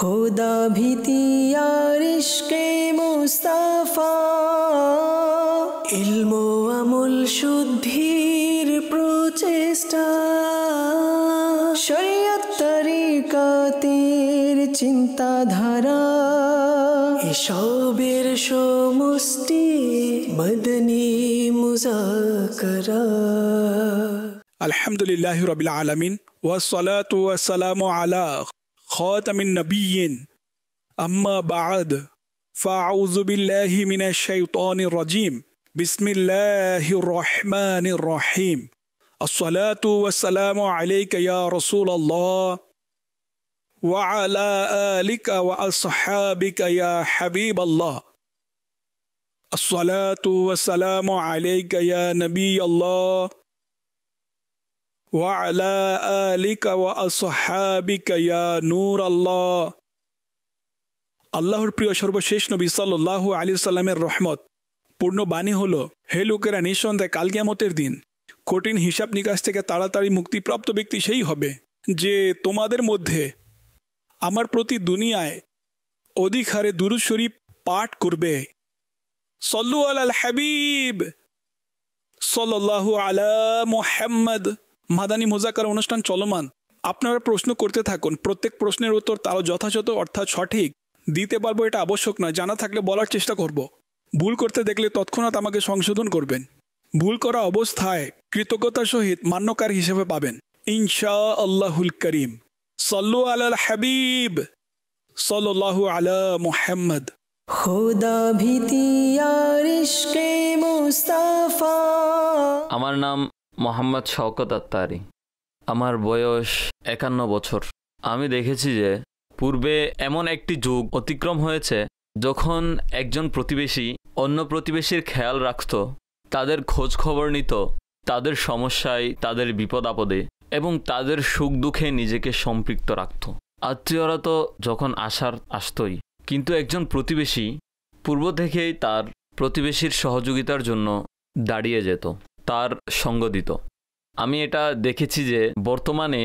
खुदा भीति यार इश्क़े मुस्तफ़ा इल्मो আমল শুদ্ধির প্রচেষ্টা শরীয়ত তরিকাতের চিন্তাধারা এসবের সমষ্টি মদনী মুযাকারা। আলহামদুলিল্লাহি রাব্বিল আলামিন ওয়াসসালাতু ওয়াসসালামু আলা খাতামিন নাবিয়্যিন আম্মা বা'দ ফাআউযু বিল্লাহি মিনাশ শাইতানির রাজীম বিসমিল্লাহির রহমানির রহিম আসসালাতু ওয়াসসালামু আলাইকা ইয়া রাসূলুল্লাহ ওয়া আলা আলিকা ওয়া আসহাবিকা ইয়া হাবিবাল্লাহ আসসালাতু ওয়াসসালামু আলাইকা ইয়া নবিয়াল্লাহ ওয়া আলা আলিকা ওয়া আসহাবিকা ইয়া নূর আল্লাহ। আল্লাহর প্রিয় সর্বশেষ নবী সাল্লাল্লাহু আলাইহি ওয়াসাল্লামের রহমত পূর্ণ বাণী হলো, হে লোকেরা, নিঃসন্দেহে কাল কিয়ামতের দিন কঠিন হিসাব নিকাশ থেকে তাড়াতাড়ি মুক্তিপ্রাপ্ত ব্যক্তি সেই হবে যে তোমাদের মধ্যে আমার প্রতি দুনিয়ায় অধিক হারে দুরূদ শরীফ পাঠ করবে। সল্লু আলাল হাবিব সাল্লাল্লাহু আলা মুহাম্মদ। মাদানী মুযাকারা অনুষ্ঠান চলমান। আপনারা প্রশ্ন করতে থাকুন, প্রত্যেক প্রশ্নের উত্তর তারা যথাযথ অর্থাৎ সঠিক দিতে পারবো এটা আবশ্যক নয়, জানা থাকলে বলার চেষ্টা করব। ভুল করতে দেখলে তৎক্ষণাৎ আমাকে সংশোধন করবেন। ভুল করা অবস্থায় কৃতজ্ঞতার সহিত মান্যকার হিসেবে পাবেন ইনশাআল্লাহুল করিম। সল্লু আলাল হাবিব সাল্লাল্লাহু আলা মুহাম্মদ। খুদা ভীতি আর ইশকে মুস্তাফা। আমার নাম মোহাম্মদ শওকত আত্তারি। আমার বয়স 51 বছর। আমি দেখেছি যে পূর্বে এমন একটি যুগ অতিক্রম হয়েছে যখন একজন প্রতিবেশী অন্য প্রতিবেশীর খেয়াল রাখত, তাদের খোঁজ খবর নিত, তাদের সমস্যায়, তাদের বিপদ আপদে এবং তাদের সুখ দুঃখে নিজেকে সম্পৃক্ত রাখত। আত্মীয়রা তো যখন আসতই, কিন্তু একজন প্রতিবেশী পূর্ব থেকেই তার প্রতিবেশীর সহযোগিতার জন্য দাঁড়িয়ে যেত, তার সঙ্গ দিত। আমি এটা দেখেছি যে বর্তমানে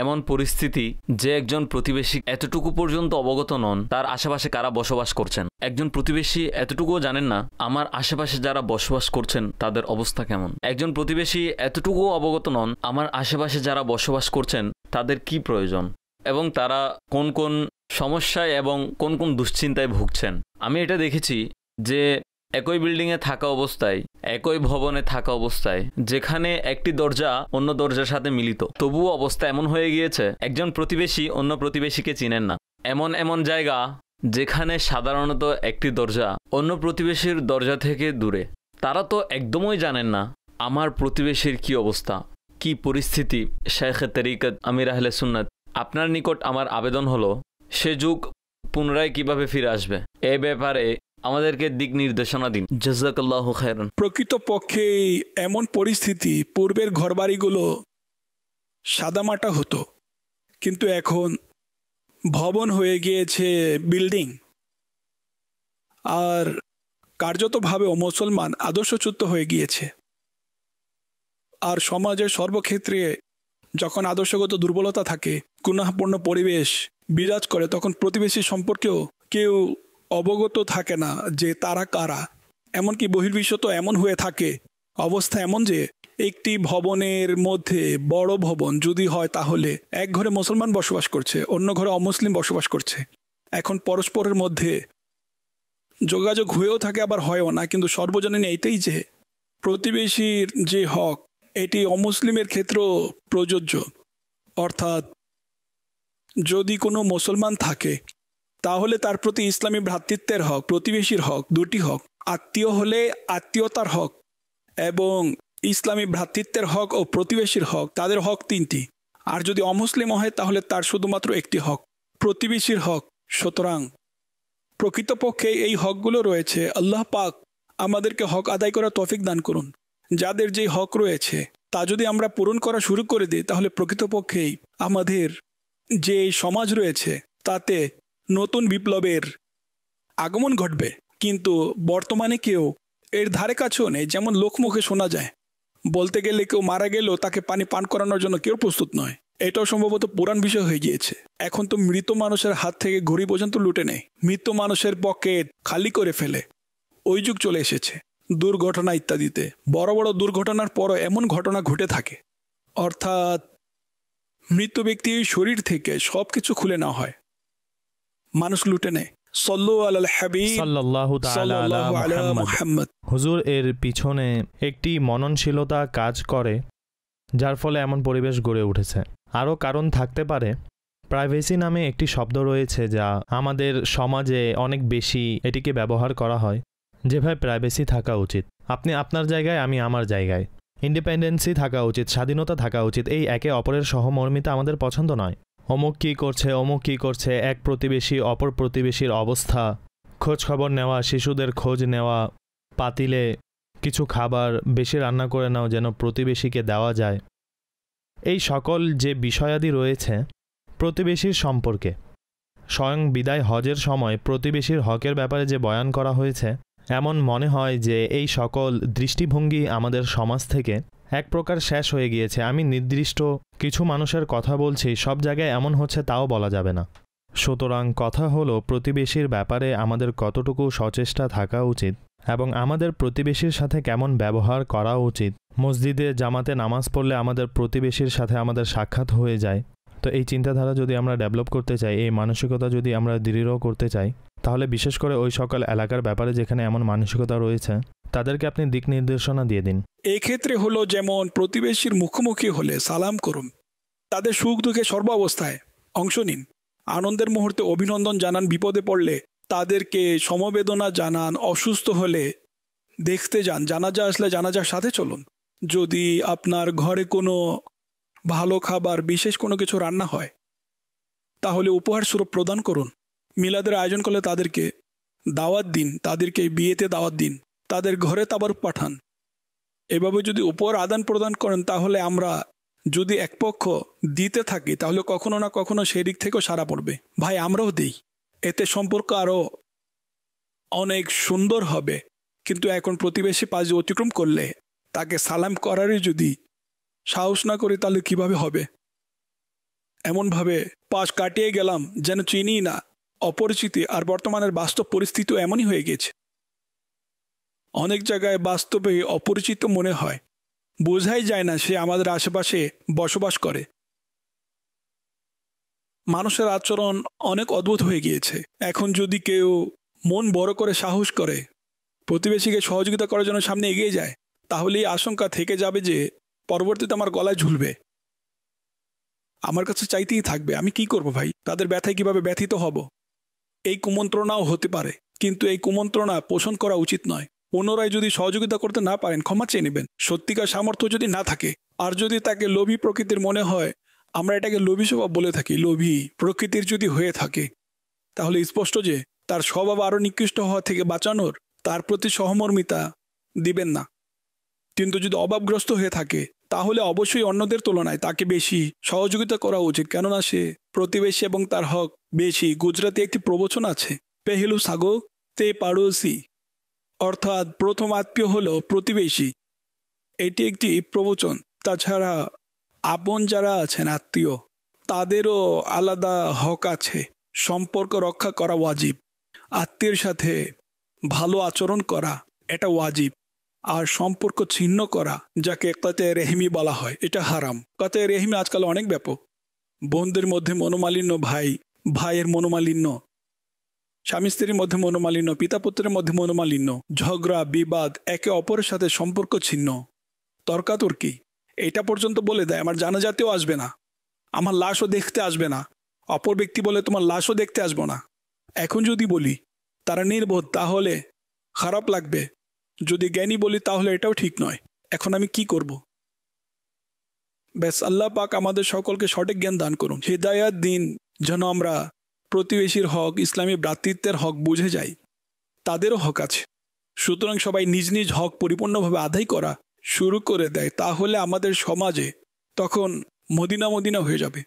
এমন পরিস্থিতি যে একজন প্রতিবেশী এতটুকু পর্যন্ত অবগত নন তার আশেপাশে কারা বসবাস করছেন। একজন প্রতিবেশী এতটুকুও জানেন না আমার আশেপাশে যারা বসবাস করছেন তাদের অবস্থা কেমন। একজন প্রতিবেশী এতটুকুও অবগত নন আমার আশেপাশে যারা বসবাস করছেন তাদের কি প্রয়োজন এবং তারা কোন কোন সমস্যায় এবং কোন কোন দুশ্চিন্তায় ভুগছেন। আমি এটা দেখেছি যে একই বিল্ডিংয়ে থাকা অবস্থায়, একই ভবনে থাকা অবস্থায় যেখানে একটি দরজা অন্য দরজার সাথে মিলিত, তবুও অবস্থা এমন হয়ে গিয়েছে একজন প্রতিবেশী অন্য প্রতিবেশীকে চিনেন না। এমন এমন জায়গা যেখানে সাধারণত একটি দরজা অন্য প্রতিবেশীর দরজা থেকে দূরে। তারা তো একদমই জানেন না আমার প্রতিবেশীর কি অবস্থা, কি পরিস্থিতি। শেখ তরিকত আমির আহলে সুন্নাত, আপনার নিকট আমার আবেদন হলো সে যুগ পুনরায় কিভাবে ফিরে আসবে এ ব্যাপারে আমাদেরকে দিক নির্দেশনা দিন। জাযাকাল্লাহু খায়রান। প্রকৃতপক্ষে এমন পরিস্থিতি, পূর্বের ঘরবাড়িগুলো সাদামাটা হতো, কিন্তু এখন ভবন হয়ে গিয়েছে বিল্ডিং। আর কার্যতভাবে মুসলমান আদর্শচ্যুত হয়ে গিয়েছে। আর সমাজের সর্বক্ষেত্রে যখন আদর্শগত দুর্বলতা থাকে, গুনাহপূর্ণ পরিবেশ বিরাজ করে, তখন প্রতিবেশী সম্পর্কেও কেউ অবগত থাকে না যে তারা কারা। এমনকি বহির্বিশ্ব তো এমন হয়ে থাকে, অবস্থা এমন যে একটি ভবনের মধ্যে বড় ভবন যদি হয় তাহলে এক ঘরে মুসলমান বসবাস করছে, অন্য ঘরে অমুসলিম বসবাস করছে। এখন পরস্পরের মধ্যে যোগাযোগ হয়েও থাকে, আবার হয়ও না। কিন্তু সর্বজনীন এইটাই যে প্রতিবেশীর যে হক এটি অমুসলিমের ক্ষেত্রেও প্রযোজ্য। অর্থাৎ যদি কোনো মুসলমান থাকে তাহলে তার প্রতি ইসলামী ভ্রাতৃত্বের হক, প্রতিবেশীর হক, দুটি হক। আত্মীয় হলে আত্মীয়তার হক এবং ইসলামী ভ্রাতৃত্বের হক ও প্রতিবেশীর হক, তাদের হক তিনটি। আর যদি অমুসলিম হয় তাহলে তার শুধুমাত্র একটি হক, প্রতিবেশীর হক। সুতরাং প্রকৃতপক্ষে এই হকগুলো রয়েছে। আল্লাহ পাক আমাদেরকে হক আদায় করার তৌফিক দান করুন। যাদের যে হক রয়েছে তা যদি আমরা পূরণ করা শুরু করে দিই তাহলে প্রকৃতপক্ষেই আমাদের যে সমাজ রয়েছে তাতে নতুন বিপ্লবের আগমন ঘটবে। কিন্তু বর্তমানে কেউ এর ধারে কাছেও নেই। যেমন লোকমুখে শোনা যায়, বলতে গেলে কেউ মারা গেলেও তাকে পানি পান করানোর জন্য কেউ প্রস্তুত নয়। এটাও সম্ভবত পুরান বিষয় হয়ে গিয়েছে। এখন তো মৃত মানুষের হাত থেকে ঘড়ি পর্যন্ত লুটে নেয়, মৃত মানুষের পকেট খালি করে ফেলে। ওই যুগ চলে এসেছে। দুর্ঘটনা ইত্যাদিতে বড় বড় দুর্ঘটনার পরও এমন ঘটনা ঘটে থাকে, অর্থাৎ মৃত ব্যক্তির শরীর থেকে সবকিছু খুলে নেওয়া হয়, মানুষ লুটে নেয়। সাল্লু আলাল হাবিব সাল্লাল্লাহু তাআলা আলা মুহাম্মদ। হুজুর, এর পিছনে একটি মননশীলতা কাজ করে, যার ফলে এমন পরিবেশ গড়ে উঠেছে। আরও কারণ থাকতে পারে। প্রাইভেসি নামে একটি শব্দ রয়েছে যা আমাদের সমাজে অনেক বেশি এটিকে ব্যবহার করা হয়, যেভাবে প্রাইভেসি থাকা উচিত। আপনি আপনার জায়গায়, আমি আমার জায়গায়। ইন্ডিপেন্ডেন্সি থাকা উচিত, স্বাধীনতা থাকা উচিত। এই একে অপরের সহমর্মিতা আমাদের পছন্দ নয়। অমুক কী করছে, অমুক কী করছে, এক প্রতিবেশী অপর প্রতিবেশীর অবস্থা খোঁজ খবর নেওয়া, শিশুদের খোঁজ নেওয়া, পাতিলে কিছু খাবার বেশি রান্না করে নাও যেন প্রতিবেশীকে দেওয়া যায়। এই সকল যে বিষয়াদি রয়েছে প্রতিবেশীর সম্পর্কে, স্বয়ং বিদায় হজের সময় প্রতিবেশীর হকের ব্যাপারে যে বয়ান করা হয়েছে, এমন মনে হয় যে এই সকল দৃষ্টিভঙ্গি আমাদের সমাজ থেকে এক প্রকার শেষ হয়ে গিয়েছে। আমি নির্দিষ্ট কিছু মানুষের কথা বলছি, সব জায়গায় এমন হচ্ছে তাও বলা যাবে না। সুতরাং কথা হলো, প্রতিবেশীর ব্যাপারে আমাদের কতটুকু সচেষ্টা থাকা উচিত এবং আমাদের প্রতিবেশীর সাথে কেমন ব্যবহার করা উচিত। মসজিদে জামাতে নামাজ পড়লে আমাদের প্রতিবেশীর সাথে আমাদের সাক্ষাৎ হয়ে যায়। তো এই চিন্তাধারা যদি আমরা ডেভেলপ করতে চাই, এই মানসিকতা যদি আমরা দৃঢ় করতে চাই, তাহলে বিশেষ করে ওই সকল এলাকার ব্যাপারে যেখানে এমন মানসিকতা রয়েছে তাদেরকে আপনি দিক নির্দেশনা দিয়ে দিন। এই ক্ষেত্রে হলো, যেমন প্রতিবেশীর মুখোমুখি হলে সালাম করুন, তাদের সুখ দুঃখে সর্বাবস্থায় অংশ নিন, আনন্দের মুহূর্তে অভিনন্দন জানান, বিপদে পড়লে তাদেরকে সমবেদনা জানান, অসুস্থ হলে দেখতে যান, জানাজা আসলে জানাজার সাথে চলুন। যদি আপনার ঘরে কোনো ভালো খাবার, বিশেষ কোনো কিছু রান্না হয়, তাহলে উপহার স্বরূপ প্রদান করুন। মিলাদের আয়োজন করলে তাদেরকে দাওয়াত দিন, তাদেরকে বিয়েতে দাওয়াত দিন, তাদের ঘরে তাবারুক পাঠান। এভাবে যদি উপহার আদান প্রদান করেন, তাহলে আমরা যদি এক পক্ষ দিতে থাকি, তাহলে কখনো না কখনো সেই দিক থেকেও সাড়া পড়বে। ভাই, আমরাও দিই, এতে সম্পর্ক আরও অনেক সুন্দর হবে। কিন্তু এখন প্রতিবেশী পাশ অতিক্রম করলে তাকে সালাম করারই যদি সাহস না করি, তাহলে কিভাবে হবে? এমনভাবে পাশ কাটিয়ে গেলাম যেন চিনি না, অপরিচিতি। আর বর্তমানের বাস্তব পরিস্থিতিও এমনই হয়ে গেছে। অনেক জায়গায় বাস্তবে অপরিচিত মনে হয়, বোঝাই যায় না সে আমাদের আশেপাশে বসবাস করে। মানুষের আচরণ অনেক অদ্ভুত হয়ে গিয়েছে। এখন যদি কেউ মন বড় করে সাহস করে প্রতিবেশীকে সহযোগিতা করার জন্য সামনে এগিয়ে যায়, তাহলে এই আশঙ্কা থেকে যাবে যে পরবর্তীতে আমার গলায় ঝুলবে, আমার কাছে চাইতেই থাকবে। আমি কি করব ভাই? তাদের ব্যথায় কিভাবে ব্যথিত হব? এই কুমন্ত্রণাও হতে পারে, কিন্তু এই কুমন্ত্রণা পোষণ করা উচিত নয়। পুনরায় যদি সহযোগিতা করতে না পারেন, ক্ষমা চেয়ে নেবেন। সত্যিকার সামর্থ্য যদি না থাকে, আর যদি তাকে লোভী প্রকৃতির মনে হয়, আমরা এটাকে লোভী স্বভাব বলে থাকি, লোভী প্রকৃতির যদি হয়ে থাকে, তাহলে স্পষ্ট যে তার স্বভাব আরও নিকৃষ্ট হওয়া থেকে বাঁচানোর তার প্রতি সহমর্মিতা দিবেন না। কিন্তু যদি অভাবগ্রস্ত হয়ে থাকে, তাহলে অবশ্যই অন্যদের তুলনায় তাকে বেশি সহযোগিতা করা উচিত, কেননা সে প্রতিবেশী এবং তার হক বেশি। গুজরাটে একটি প্রবচন আছে, পেহেলু সাগো তে পাড়োসি, অর্থাৎ প্রথম আত্মীয় হলো প্রতিবেশী। এটি একটি প্রবচন। তাছাড়া আপন যারা আছেন আত্মীয়, তাদেরও আলাদা হক আছে। সম্পর্ক রক্ষা করা ওয়াজিব, আত্মীয়ের সাথে ভালো আচরণ করা এটা ওয়াজিব। আর সম্পর্ক ছিন্ন করা, যাকে কাতে রেহমি বলা হয়, এটা হারাম। কাতে রেহমি আজকাল অনেক ব্যাপক। বোনদের মধ্যে মনোমালিন্য, ভাইয়ের মনোমালিন্য, স্বামী স্ত্রীর মধ্যে মনোমালিন্য, পিতা পুত্রের মধ্যে মনোমালিন্য, ঝগড়া বিবাদ, একে অপরের সাথে সম্পর্ক ছিন্ন, তর্কাতর্কি। এটা পর্যন্ত বলে দেয় আমার জানাজাতেও আসবে না, আমার লাশও দেখতে আসবে না। অপর ব্যক্তি বলে তোমার লাশও দেখতে আসবো না। এখন যদি বলি তারা নির্বোধ, তাহলে খারাপ লাগবে। যদি জ্ঞানী বলি, তাহলে এটাও ঠিক নয়। এখন আমি কি করব? ব্যাস, আল্লাহ পাক আমাদের সকলকে সঠিক জ্ঞান দান করুন, হিদায়াত দিন, যেন আমরা প্রতিবেশীর হক, ইসলামী ভ্রাতৃত্বের হক বুঝে যাই। তাদেরও হক আছে। সুতরাং সবাই নিজ নিজ হক পরিপূর্ণভাবে আদায় করা শুরু করে দেয়, তাহলে আমাদের সমাজে তখন মদিনা মদিনা হয়ে যাবে।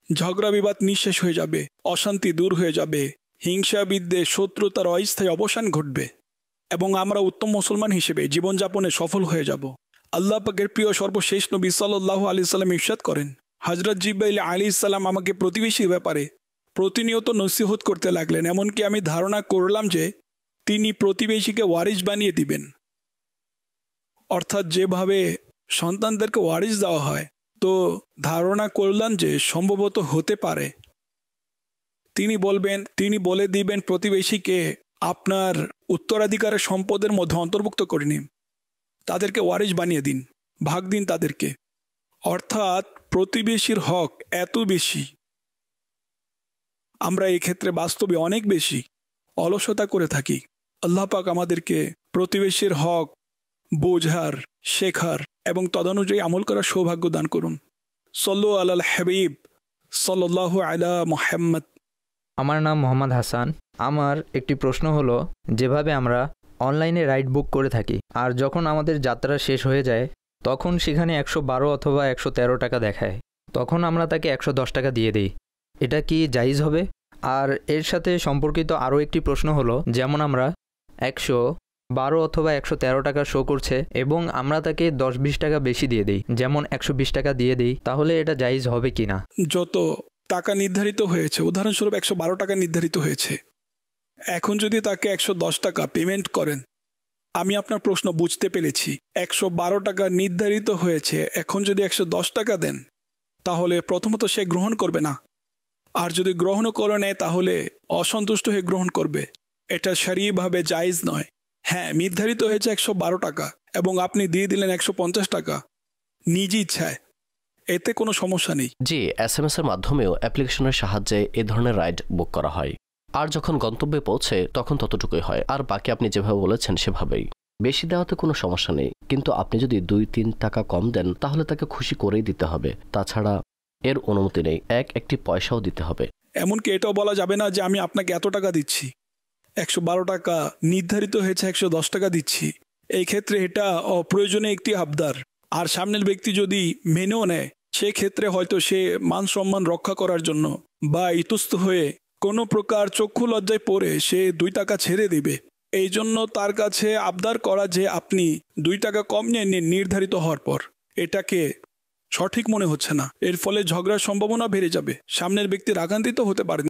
ঝগড়া বিবাদ নিঃশেষ হয়ে যাবে, অশান্তি দূর হয়ে যাবে, হিংসা বিদ্বেষ শত্রুতার অস্থায়ী অবসান ঘটবে, এবং আমরা উত্তম মুসলমান হিসেবে জীবনযাপনে সফল হয়ে যাব। আল্লাহ পাকের প্রিয় সর্বশেষ নবী সাল্লাল্লাহু আলাইহি সাল্লাম ইরশাদ করেন, হজরত জিব্রাইল আলাইহিস সালাম আমাকে প্রতিবেশীর ব্যাপারে প্রতিনিয়ত নসিহত করতে লাগলেন। এমনকি আমি ধারণা করলাম যে তিনি প্রতিবেশীকে ওয়ারিস বানিয়ে দিবেন, অর্থাৎ যেভাবে সন্তানদেরকে ওয়ারিস দেওয়া হয়, তো ধারণা করলাম যে সম্ভবত হতে পারে তিনি বলে দিবেন প্রতিবেশীকে আপনার উত্তরাধিকারের সম্পদের মধ্যে অন্তর্ভুক্ত করে নিন, তাদেরকে ওয়ারিস বানিয়ে দিন, ভাগ দিন তাদেরকে। অর্থাৎ প্রতিবেশীর হক এত বেশি, আমরা এই ক্ষেত্রে বাস্তবে অনেক বেশি অলসতা করে থাকি। আল্লাহ পাক আমাদেরকে প্রতিবেশীর হক বোঝার, শেখার এবং তদানুযায়ী আমল করার সৌভাগ্য দান করুন। সল্লু আলাল হাবিব সাল্লাল্লাহু আলা মুহাম্মদ। আমার নাম মোহাম্মদ হাসান। আমার একটি প্রশ্ন হলো, যেভাবে আমরা অনলাইনে রাইড বুক করে থাকি আর যখন আমাদের যাত্রা শেষ হয়ে যায় তখন সেখানে 112 অথবা 113 টাকা দেখায়, তখন আমরা তাকে 110 টাকা দিয়ে দিই, এটা কি জায়েজ হবে? আর এর সাথে সম্পর্কিত আরও একটি প্রশ্ন হলো, যেমন আমরা 112 অথবা 113 টাকা শো করছে এবং আমরা তাকে 10-20 টাকা বেশি দিয়ে দিই, যেমন 120 টাকা দিয়ে দিই, তাহলে এটা জায়েজ হবে কি না? যত টাকা নির্ধারিত হয়েছে, উদাহরণস্বরূপ 112 টাকা নির্ধারিত হয়েছে, এখন যদি তাকে 110 টাকা পেমেন্ট করেন, আমি আপনার প্রশ্ন বুঝতে পেরেছি, 112 টাকা নির্ধারিত হয়েছে, এখন যদি 110 টাকা দেন তাহলে প্রথমত সে গ্রহণ করবে না, আর যদি গ্রহণও করে নেয় তাহলে অসন্তুষ্ট হয়ে গ্রহণ করবে। এটা শরীয়ভাবে জায়েজ নয়। হ্যাঁ, নির্ধারিত হয়েছে 112 টাকা এবং আপনি দিয়ে দিলেন 150 টাকা নিজ ইচ্ছায়, এতে কোনো সমস্যা নেই। জি, SMS এর মাধ্যমেও অ্যাপ্লিকেশনের সাহায্যে এ ধরনের রাইড বুক করা হয়, আর যখন গন্তব্যে পৌঁছে তখন ততটুকুই হয়, আর বাকি আপনি যেভাবে বলেছেন সেভাবেই। বেশি দেওয়াতে কোনো সমস্যা নেই, কিন্তু আপনি যদি 2-3 টাকা কম দেন তাহলে তাকে খুশি করেই দিতে হবে, তাছাড়া এর অনুমতি নেই, একটি পয়সাও দিতে হবে। এমনকি এটাও বলা যাবে না যে আমি আপনাকে এত টাকা দিচ্ছি, 112 টাকা নির্ধারিত হয়েছে 110 টাকা দিচ্ছি। এই ক্ষেত্রে এটা অপ্রয়োজনীয় একটি আবদার, আর সামনের ব্যক্তি যদি মেনেও নেয় সেক্ষেত্রে হয়তো সে মান সম্মান রক্ষা করার জন্য বা ইতস্ত হয়ে কোনো প্রকার চক্ষু লজ্জায় পড়ে সে 2 টাকা ছেড়ে দিবে। এই জন্য তার কাছে আবদার করা যে আপনি 2 টাকা কম নিয়ে নিন নির্ধারিত হওয়ার পর, এটাকে সঠিক মনে হচ্ছে না। এর ফলে ঝগড়ার সম্ভাবনা বেড়ে যাবে, সামনের ব্যক্তি রাগান্বিত হতে পারেন।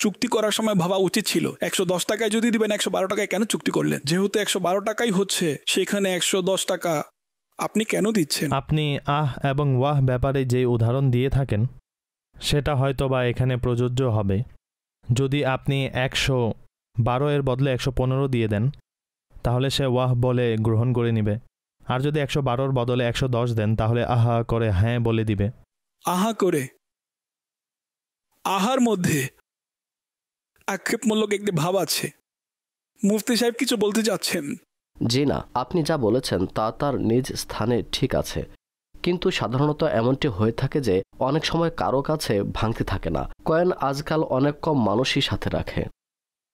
চুক্তি করার সময় ভাবা উচিত ছিল 110 টাকায় যদি দিবেন 112 টাকায় কেন চুক্তি করলেন? যেহেতু 112 টাকাই হচ্ছে সেখানে 110 টাকা আপনি কেন দিচ্ছেন? আপনি আহ এবং ওয়াহ ব্যাপারে যে উদাহরণ দিয়ে থাকেন সেটা হয়তো বা এখানে প্রযোজ্য হবে। যদি আপনি 112 এর বদলে 115 দিয়ে দেন তাহলে সে ওয়াহ বলে গ্রহণ করে নিবে, আর যদি 112 বদলে 110 দেন তাহলে আহা করে হ্যাঁ বলে দিবে। আহা করে, আহার মধ্যে আক্ষেপমূলক একটি ভাব আছে। মুফতি সাহেব কিছু বলতে যাচ্ছেন? জি না, আপনি যা বলেছেন তা তার নিজ স্থানে ঠিক আছে, কিন্তু সাধারণত এমনটি হয়ে থাকে যে অনেক সময় কারো কাছে ভাঙতি থাকে না। কয়েন আজকাল অনেক কম মানুষই সাথে রাখে,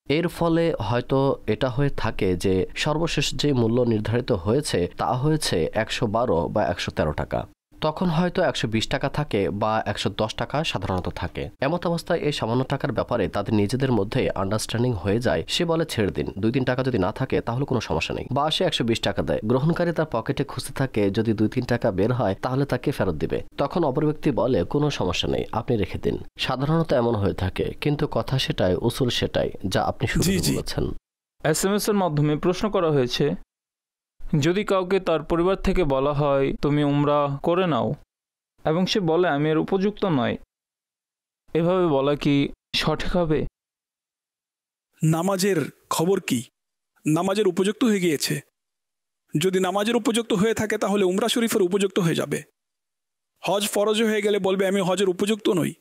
এর ফলে হয়তো এটা হয়ে থাকে যে সর্বশেষ যে মূল্য নির্ধারিত হয়েছে তা হয়েছে 112 বা 113 টাকা, তখন হয়তো 120 টাকা থাকে বা 110 টাকা সাধারণত থাকে। এমত অবস্থায় এই সামান্য টাকার ব্যাপারে তাদের নিজেদের মধ্যে আন্ডারস্ট্যান্ডিং হয়ে যায়, সে বলে ছেড়ে দিন, 2-3 টাকা যদি না থাকে তাহলে কোনো সমস্যা নেই, বা সে 120 টাকা দেয়, গ্রহণকারী তার পকেটে খুঁজতে থাকে, যদি 2-3 টাকা বের হয় তাহলে তাকে ফেরত দিবে, তখন অপর ব্যক্তি বলে কোনো সমস্যা নেই, আপনি রেখে দিন। সাধারণত এমন হয়ে থাকে, কিন্তু কথা সেটাই, উসুল সেটাই যা আপনি শুরু বলেছেন। SMS এর মাধ্যমে প্রশ্ন করা হয়েছে, যদি কাউকে তার পরিবার থেকে বলা হয় তুমি উমরা করে নাও এবং সে বলে আমি এর উপযুক্ত নয়, এভাবে বলা কি সঠিক হবে? নামাজের খবর কি? নামাজের উপযুক্ত হয়ে গিয়েছে। যদি নামাজের উপযুক্ত হয়ে থাকে তাহলে উমরা শরীফের উপযুক্ত হয়ে যাবে। হজ ফরজ হয়ে গেলে বলবে আমি হজের উপযুক্ত নই,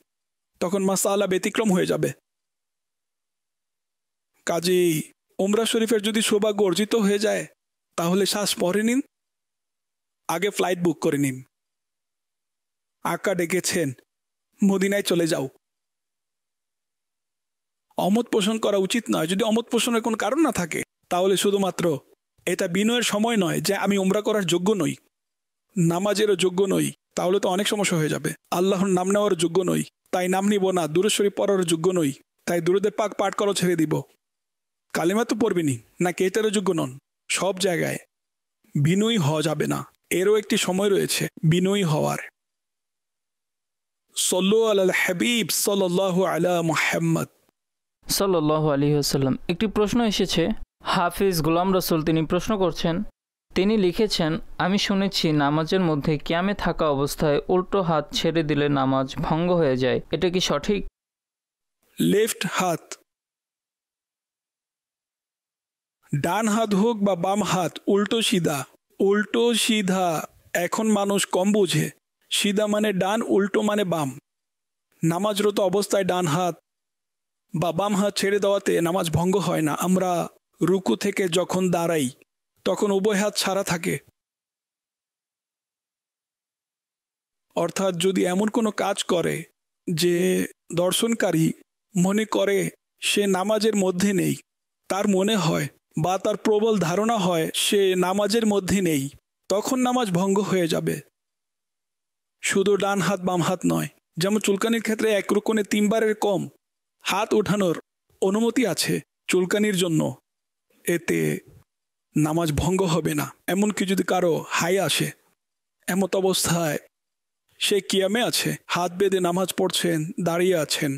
তখন মাসআলা ব্যতিক্রম হয়ে যাবে। কাজেই উমরা শরীফের যদি সৌভাগ্য অর্জিত হয়ে যায় তাহলে শ্বাস পরে নিন, আগে ফ্লাইট বুক করে নিন। আকা ডেকেছেন, মদিনায় চলে যাও। অমত পোষণ করা উচিত নয়। যদি অমত পোষণের কোনো কারণ না থাকে তাহলে শুধুমাত্র এটা বিনয়ের সময় নয় যে আমি উমরা করার যোগ্য নই, নামাজেরও যোগ্য নই, তাহলে তো অনেক সমস্যা হয়ে যাবে। আল্লাহর নাম নেওয়ার যোগ্য নই, তাই নাম নিব না। দুরূদ শরীফ পড়ার যোগ্য নই, তাই দুরূদে পাক পাঠ করা ছেড়ে দিব। কালিমা তো পড়বেনি, নাকি এটারও যোগ্য নন? সব জায়গায় বিনয়ী হওয়া যাবে না, এরও একটি সময় রয়েছে বিনয়ী হওয়ার। সল্লু আলাল হাবিব সাল্লাল্লাহু আলা মুহাম্মদ সাল্লাল্লাহু আলাইহি ওয়াসাল্লাম। একটি প্রশ্ন এসেছে, হাফিজ গোলাম রসুল তিনি প্রশ্ন করছেন, তিনি লিখেছেন, আমি শুনেছি নামাজের মধ্যে কিয়ামে থাকা অবস্থায় উল্টো হাত ছেড়ে দিলে নামাজ ভঙ্গ হয়ে যায়, এটা কি সঠিক? লেফট হাত, ডান হাত হোক বা বাম হাত, উল্টো সিধা এখন মানুষ কম বোঝে। সিধা মানে ডান, উল্টো মানে বাম। নামাজরত অবস্থায় ডান হাত বা বাম হাত ছেড়ে দেওয়াতে নামাজ ভঙ্গ হয় না। আমরা রুকু থেকে যখন দাঁড়াই তখন উভয় হাত ছাড়া থাকে। অর্থাৎ যদি এমন কোনো কাজ করে যে দর্শনকারী মনে করে সে নামাজের মধ্যে নেই, তার মনে হয় বা তার প্রবল ধারণা হয় সে নামাজের মধ্যে নেই, তখন নামাজ ভঙ্গ হয়ে যাবে। শুধু ডান হাত বাম হাত নয়। যেমন চুলকানির ক্ষেত্রে এক রুকনে 3 বারের কম হাত ওঠানোর অনুমতি আছে চুলকানির জন্য, এতে নামাজ ভঙ্গ হবে না। এমনকি যদি কারো হাই আসে, এমত অবস্থায় সে কিয়ামে আছে, হাত বেঁধে নামাজ পড়ছেন, দাঁড়িয়ে আছেন,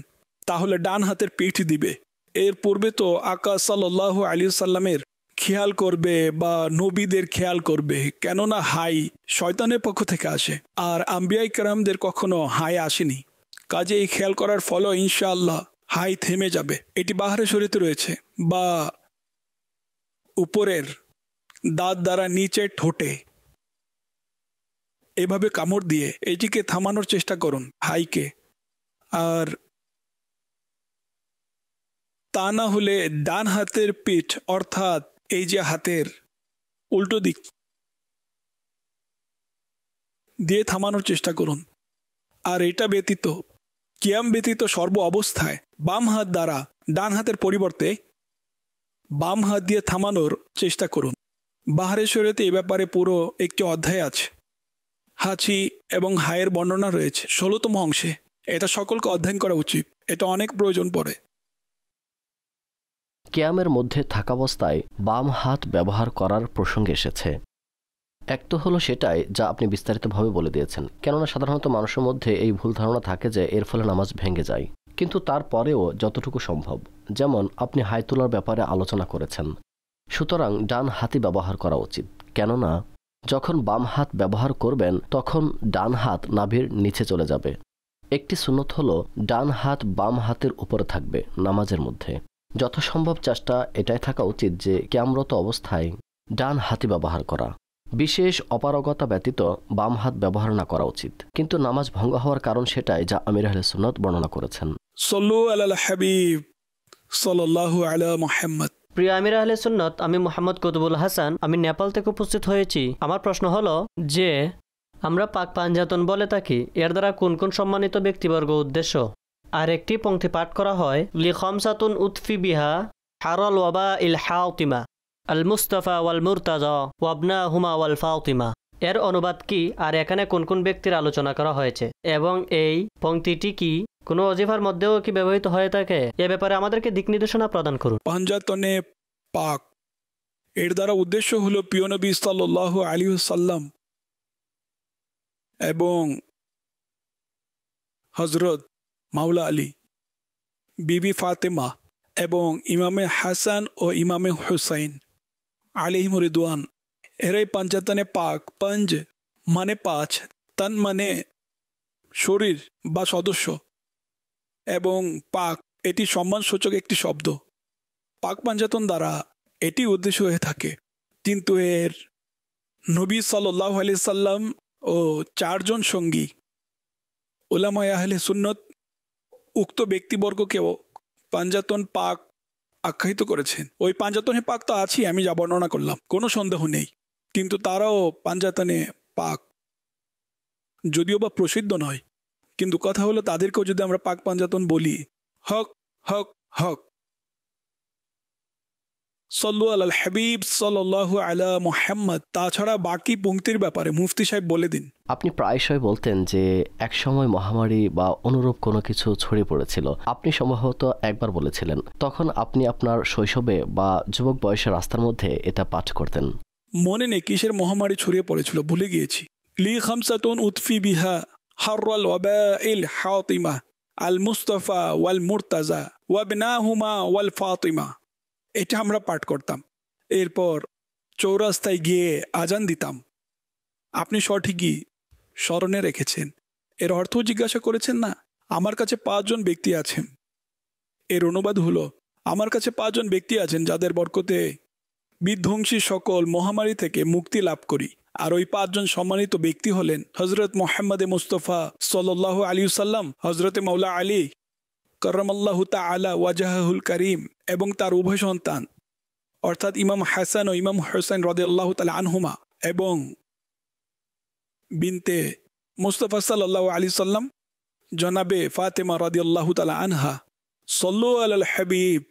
তাহলে ডান হাতের পিঠ দিবে। এর পূর্বে তো আকা সাল্লাল্লাহু আলাইহি সাল্লামের খেয়াল করবে বা নবীদের খেয়াল করবে, কেননা হাই শয়তানের পক্ষ থেকে আসে, আর আম্বিয়াই কেরামদের কখনো হাই আসেনি। কাজে এই খেয়াল করার ফলে ইনশাআল্লাহ হাই থেমে যাবে। এটি বাহারে শরীয়তে রয়েছে। বা উপরের দাঁত দ্বারা নিচের ঠোঁটে এভাবে কামড় দিয়ে এটিকে থামানোর চেষ্টা করুন, হাইকে। আর তা না হলে ডান হাতের পিঠ অর্থাৎ এই যে হাতের উল্টো দিক দিয়ে থামানোর চেষ্টা করুন। আর এটা ব্যতীত কিয়াম ব্যতীত সর্ব অবস্থায় বাম হাত দ্বারা ডান হাতের পরিবর্তে বাম হাত দিয়ে থামানোর চেষ্টা করুন। বাহারে শরীয়তে এই ব্যাপারে পুরো একটি অধ্যায় আছে। হাঁচি এবং হায়ের বর্ণনা রয়েছে 16তম অংশে। এটা সকলকে অধ্যয়ন করা উচিত, এটা অনেক প্রয়োজন পড়ে। কিয়ামের মধ্যে থাকাবস্থায় বাম হাত ব্যবহার করার প্রসঙ্গ এসেছে। এক তো হলো সেটাই যা আপনি বিস্তারিতভাবে বলে দিয়েছেন, কেননা সাধারণত মানুষের মধ্যে এই ভুল ধারণা থাকে যে এর ফলে নামাজ ভেঙে যায়। কিন্তু তারপরেও যতটুকু সম্ভব, যেমন আপনি হাই তোলার ব্যাপারে আলোচনা করেছেন, সুতরাং ডান হাতই ব্যবহার করা উচিত। কেননা যখন বাম হাত ব্যবহার করবেন তখন ডান হাত নাভির নিচে চলে যাবে। একটি সুন্নত হলো ডান হাত বাম হাতের উপরে থাকবে নামাজের মধ্যে। যথাসম্ভব চেষ্টা এটাই থাকা উচিত যে কিয়ামরত অবস্থায় ডান হাতই ব্যবহার করা। বিশেষ অপারগতা ব্যতীত বাম হাত ব্যবহার না করা উচিত। কিন্তু নামাজ ভঙ্গ হওয়ার কারণ সেটাই যা আমির আহলে সুন্নাত বর্ণনা করেছেন। সল্লু আলাল হাবিব সাল্লাল্লাহু আলা মুহাম্মদ। প্রিয় আমির আহলে সুন্নাত, আমি মোহাম্মদ কুতুবুল হাসান, আমি নেপাল থেকে উপস্থিত হয়েছি। আমার প্রশ্ন হলো যে আমরা পাক পাঞ্জাতন বলে থাকি, এর দ্বারা কোন কোন সম্মানিত ব্যক্তিবর্গ উদ্দেশ্য? আর একটি পংক্তি পাঠ করা হয়, লি খামসাতুন উতফি বিহা হারাল ওয়াবা ইল হাতিমা আল মুস্তাফা ওয়াল মুরতাজা ওয়াবনা হুমা ওয়াল ফাতিমা। এর অনুবাদ কি, আর এখানে কোন কোন ব্যক্তির আলোচনা করা হয়েছে, এবং এই পংক্তিটি কি কোনো ওজিফার মধ্যেও কি ব্যবহৃত হয়ে থাকে? এ ব্যাপারে আমাদেরকে দিক নির্দেশনা প্রদান করুন। পাঞ্জাতনে পাক এর দ্বারা উদ্দেশ্য হলো প্রিয় নবী সাল্লাল্লাহু আলাইহি ওয়াসাল্লাম এবং হযরত মাওলা আলী, বিবি ফাতেমা এবং ইমামে হাসান ও ইমামে হুসাইন আলাইহিম রিদওয়ান, এরাই পাঞ্জাতনে পাক। পঞ্জ মানে 5, তন মানে শরীর বা সদস্য, এবং পাক এটি সম্মানসূচক একটি শব্দ। পাক পাঞ্জাতন দ্বারা এটি উদ্দেশ্য হয়ে থাকে। কিন্তু এর নবী সাল্লাল্লাহু আলাইহি সাল্লাম ও 4 জন সঙ্গী উলামায়ে আহলে সুন্নাত উক্ত ব্যক্তিবর্গকেও পাঞ্জাতন পাক আখ্যায়িত করেছেন। ওই পাঞ্জাতনে পাক তো আছি, আমি যা বর্ণনা করলাম, কোনো সন্দেহ নেই। কিন্তু তারাও পাঞ্জাতনে পাক, যদিও বা প্রসিদ্ধ নয়, কিন্তু কথা হলো তাদেরকেও যদি আমরা পাক পাঞ্জাতন বলি, হক হক হক। সল্লু আলাল হাবিব সাল্লাল্লাহু আলা মুহাম্মদ। তাছাড়া বাকি পংক্তির ব্যাপারে মুফতি সাহেব বলে দিন। আপনি প্রায়শই বলতেন যে একসময় মহামারী বা অনুরূপ কোনো কিছু ছড়িয়ে পড়েছিল। আপনি সম্ভবত একবার বলেছিলেন, তখন আপনি আপনার শৈশবে বা যুবক বয়সের রাস্তার মধ্যে এটা পাঠ করতেন। মনে নেই কিসের মহামারী ছড়িয়ে পড়েছিল, ভুলে গিয়েছি। লি খামসাতুন উতফি বিহা হাররাল ওয়াবাইল হাতিমা আল মুস্তাফা ওয়াল মুরতাজা ওয়াবনাহুমা ওয়াল ফাতিমা। এটা আমরা পাঠ করতাম। এরপর চৌরাস্তায় গিয়ে আজান দিতাম। আপনি সঠিকই স্মরণে রেখেছেন। এর অর্থ জিজ্ঞাসা করেছেন না? আমার কাছে 5 জন ব্যক্তি আছেন। এর অনুবাদ হলো, আমার কাছে 5 জন ব্যক্তি আছেন যাদের বরকতে বিধ্বংসী সকল মহামারী থেকে মুক্তি লাভ করি। আর ওই 5 জন সম্মানিত ব্যক্তি হলেন হজরত মোহাম্মদ মুস্তফা সাল্লাল্লাহু আলাইহি সাল্লাম, হজরতে মাওলা আলী কররামাল্লাহু তাআলা ওয়াজহাহুল করিম এবং তার উভয় সন্তান অর্থাৎ ইমাম হাসান ও ইমাম হুসাইন রাদিয়াল্লাহু তাআলা আনহুমা এবং বিনতে মুস্তফা সাল্লাল্লাহু আলাইহি সাল্লাম জনাবে ফাতেমা রাদিয়াল্লাহু তাআলা আনহা। সাল্লু আলাল হাবিব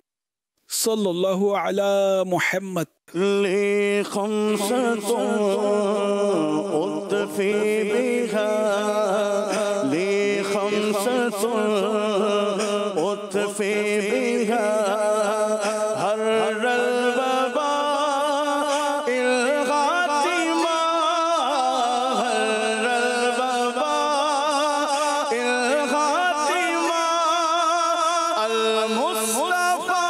সাল্লাল্লাহু আলা মুহাম্মদ। লি খামসাতুন উতফি বিহা লি খামসাতুন উতফি বিহা হাররাল বাবা ইল গাতিমা হাররাল বাবা ইল গাতিমা আল মুস্তাফা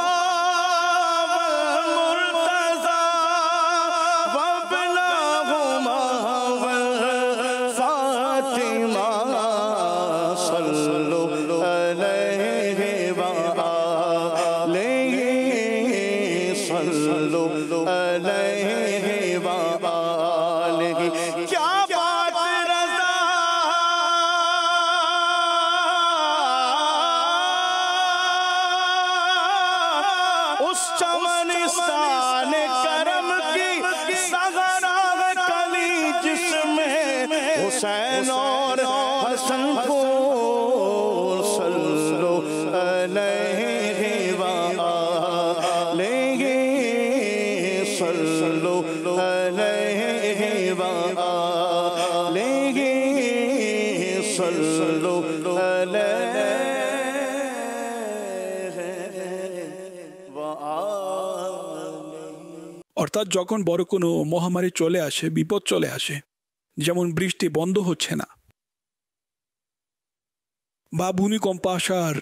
हुसैन और हसन को सल्लु अलैहि व आलिहि सल्लु अलैहि व आलिहि सल्लु अलैहि व आलिहि। অর্থাৎ যখন বড় কোনো মহামারী চলে আসে, বিপদ চলে আসে, যেমন বৃষ্টি বন্ধ হচ্ছে না বা ভূমিকম্প আসার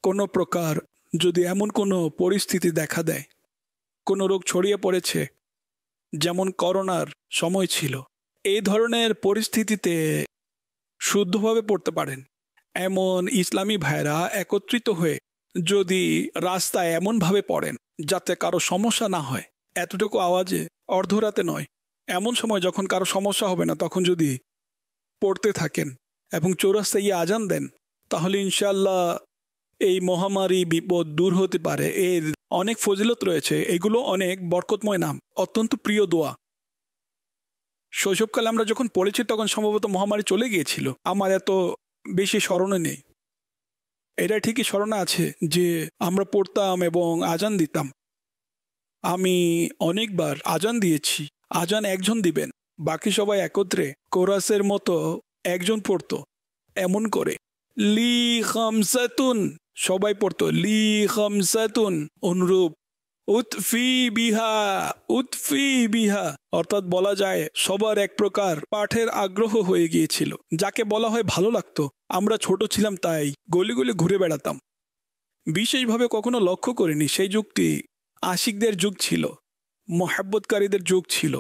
কোনো প্রকার যদি এমন কোনো পরিস্থিতি দেখা দেয়, কোনো রোগ ছড়িয়ে পড়েছে যেমন করোনার সময় ছিল, এই ধরনের পরিস্থিতিতে শুদ্ধভাবে পড়তে পারেন এমন ইসলামী ভাইরা একত্রিত হয়ে যদি রাস্তায় এমনভাবে পড়েন যাতে কারো সমস্যা না হয়, এতটুকু আওয়াজে অর্ধরাতে নয়, এমন সময় যখন কারো সমস্যা হবে না তখন যদি পড়তে থাকেন এবং চৌরাস্তায় গিয়ে আজান দেন, তাহলে ইনশাআল্লাহ এই মহামারী বিপদ দূর হতে পারে। এর অনেক ফজিলত রয়েছে, এগুলো অনেক বরকতময় নাম, অত্যন্ত প্রিয় দোয়া। শৈশবকালে আমরা যখন পড়েছি তখন সম্ভবত মহামারী চলে গিয়েছিল, আমার এত বেশি স্মরণে নেই। এটা ঠিকই স্মরণে আছে যে আমরা পড়তাম এবং আজান দিতাম। আমি অনেকবার আজান দিয়েছি। আজান একজন দিবেন, বাকি সবাই একত্রে কোরাসের মতো একজন পড়তো, এমন করে লি খামসাতুন সবাই পড়তো, লি খামসাতুন অনুরূপ উতফি বিহা উতফি বিহা, অর্থাৎ বলা যায় সবার এক প্রকার পাঠের আগ্রহ হয়ে গিয়েছিল, যাকে বলা হয় ভালো লাগতো। আমরা ছোট ছিলাম তাই গলি গলি ঘুরে বেড়াতাম, বিশেষভাবে কখনো লক্ষ্য করিনি। সেই যুগটি আশিকদের যুগ ছিল, মোহাব্বতকারীদের যুগ ছিল,